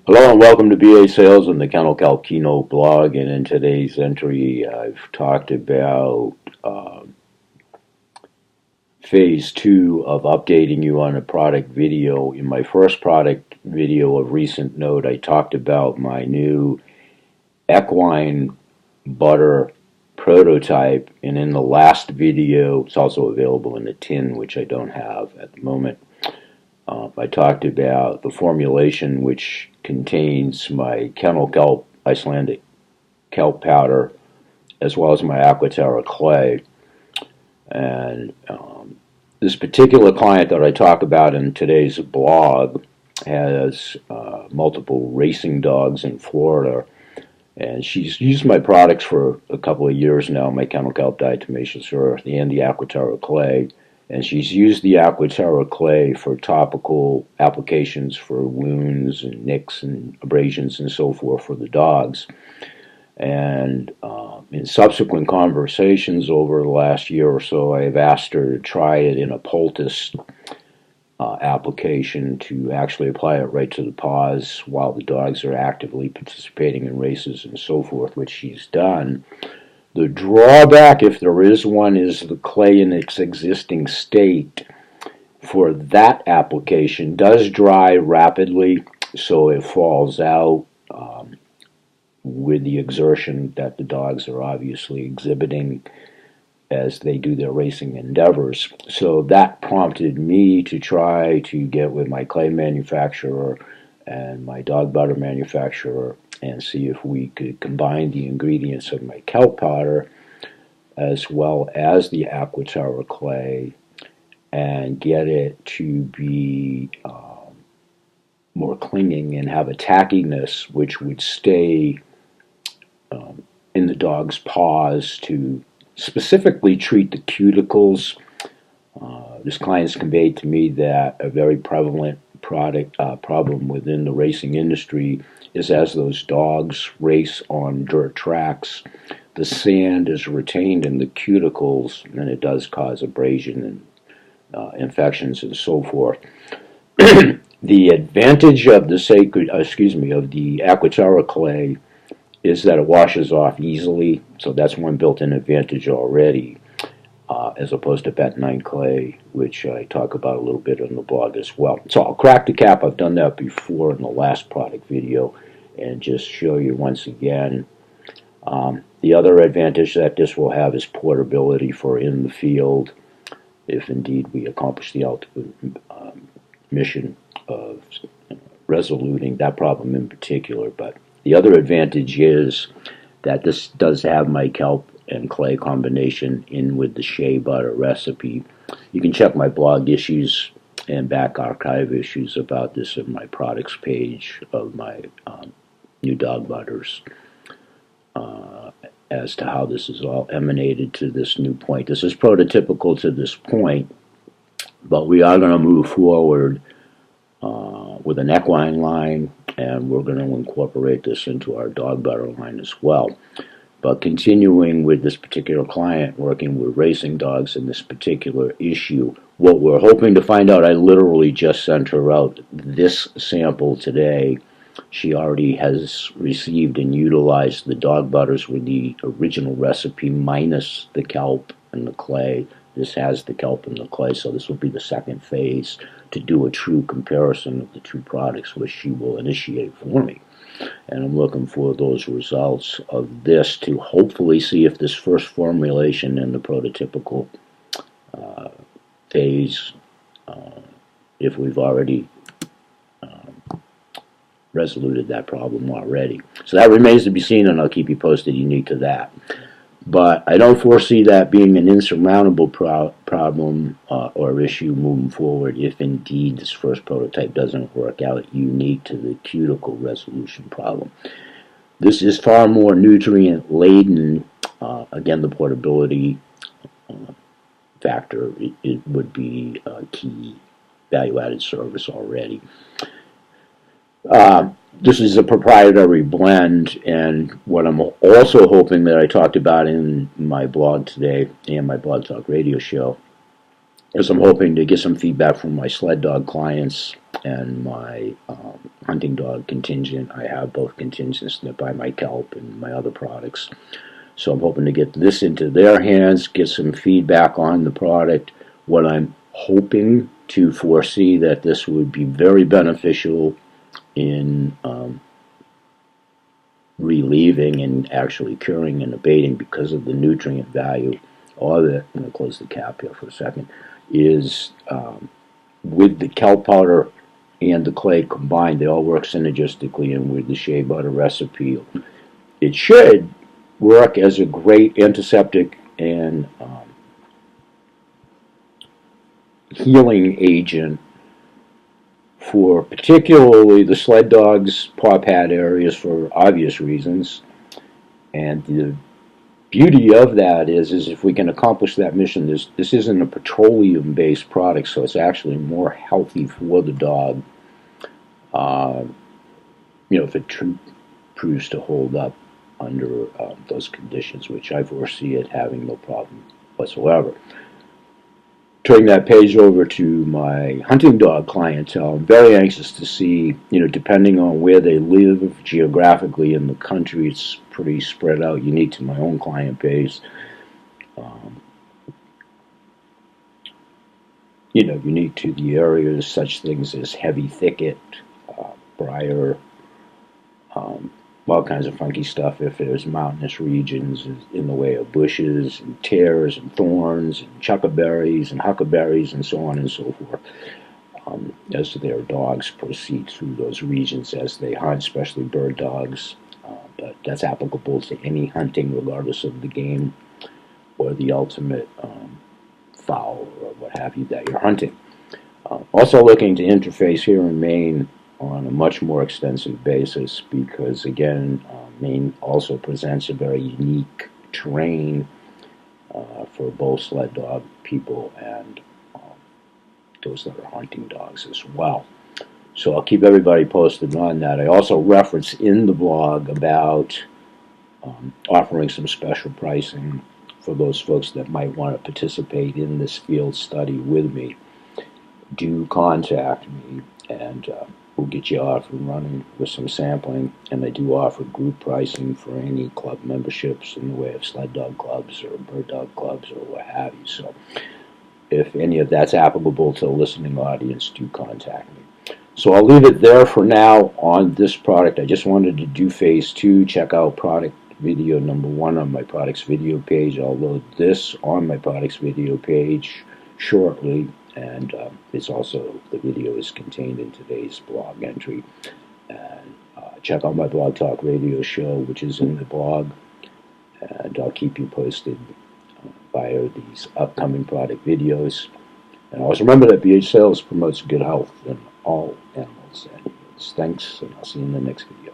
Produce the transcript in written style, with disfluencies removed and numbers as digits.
Hello and welcome to BA Sales and the Kennel Kelp Keynote blog. And in today's entry, I've talked about phase two of updating you on a product video. In my first product video of recent note, I talked about my new equine butter prototype. And in the last video, it's also available in a tin, which I don't have at the moment. I talked about the formulation, which contains my Kennel Kelp Icelandic kelp powder, as well as my Aquaterra clay. And this particular client that I talk about in today's blog has multiple racing dogs in Florida. And she's used my products for a couple of years now, my Kennel Kelp diatomaceous earth and the Aquaterra clay. And she's used the Aquaterra clay for topical applications for wounds and nicks and abrasions and so forth for the dogs. And in subsequent conversations over the last year or so, I have asked her to try it in a poultice application to actually apply it right to the paws while the dogs are actively participating in races and so forth, which she's done. The drawback, if there is one, is the clay in its existing state for that application does dry rapidly, so it falls out with the exertion that the dogs are obviously exhibiting as they do their racing endeavors. So that prompted me to try to get with my clay manufacturer and my dog butter manufacturer and see if we could combine the ingredients of my kelp powder as well as the Aquaterra clay and get it to be more clinging and have a tackiness which would stay in the dog's paws to specifically treat the cuticles. This client's conveyed to me that a very prevalent problem within the racing industry is as those dogs race on dirt tracks, the sand is retained in the cuticles, and it does cause abrasion and infections and so forth. The advantage of the Aquaterra clay is that it washes off easily, so that's one built-in advantage already, as opposed to bentonite clay, which I talk about a little bit on the blog as well. So I'll crack the cap. I've done that before in the last product video, and just show you once again. The other advantage that this will have is portability for in the field, if indeed we accomplish the ultimate mission of resoluting that problem in particular. But the other advantage is that this does have my kelp and clay combination in with the shea butter recipe. You can check my blog issues and back archive issues about this in my products page of my new dog butters as to how this is all emanated to this new point. This is prototypical to this point, but we are going to move forward with an equine line, and we're going to incorporate this into our dog butter line as well. But continuing with this particular client, working with racing dogs in this particular issue, what we're hoping to find out, I literally just sent her out this sample today. She already has received and utilized the dog butters with the original recipe minus the kelp and the clay. This has the kelp and the clay, so this will be the second phase to do a true comparison of the two products, which she will initiate for me. And I'm looking for those results of this to hopefully see if this first formulation in the prototypical phase, if we've already resoluted that problem already. So that remains to be seen, and I'll keep you posted unique to that. But I don't foresee that being an insurmountable problem or issue moving forward if indeed this first prototype doesn't work out unique to the cuticle resolution problem. This is far more nutrient laden. Again, the portability factor it would be a key value-added service already. This is a proprietary blend, and what I'm also hoping that I talked about in my blog today and my Blog Talk radio show as I'm hoping to get some feedback from my sled dog clients and my hunting dog contingent. I have both contingents that buy my kelp and my other products. So I'm hoping to get this into their hands, get some feedback on the product. What I'm hoping to foresee that this would be very beneficial in relieving and actually curing and abating because of the nutrient value. All of it, I'm going to close the cap here for a second, is with the kelp powder and the clay combined, they all work synergistically, and with the shea butter recipe, it should work as a great antiseptic and healing agent for particularly the sled dogs' paw pad areas for obvious reasons. And the beauty of that is if we can accomplish that mission, this isn't a petroleum-based product, so it's actually more healthy for the dog. If it proves to hold up under those conditions, which I foresee it having no problem whatsoever. Turning that page over to my hunting dog clientele, I'm very anxious to see, depending on where they live geographically in the country, it's pretty spread out, unique to my own client base. Unique to the areas, such things as heavy thicket, briar, all kinds of funky stuff if there's mountainous regions in the way of bushes and tares and thorns and chuckaberries and huckleberries and so on and so forth. As their dogs proceed through those regions as they hunt, especially bird dogs. But that's applicable to any hunting, regardless of the game or the ultimate fowl or what have you that you're hunting. Also looking to interface here in Maine on a much more extensive basis because, again, Maine also presents a very unique terrain for both sled dog people and those that are hunting dogs as well. So I'll keep everybody posted on that. I also reference in the blog about offering some special pricing for those folks that might want to participate in this field study with me. Do contact me and we'll get you off and running with some sampling. And I do offer group pricing for any club memberships in the way of sled dog clubs or bird dog clubs or what have you. So if any of that's applicable to the listening audience, do contact me. So I'll leave it there for now on this product. I just wanted to do phase 2. Check out product video number 1 on my products video page. I'll load this on my products video page shortly. And it's also, the video is contained in today's blog entry. And check out my Blog Talk Radio show, which is in the blog. And I'll keep you posted via these upcoming product videos. And always remember that BH Sales promotes good health in all animals and humans. Thanks, and I'll see you in the next video.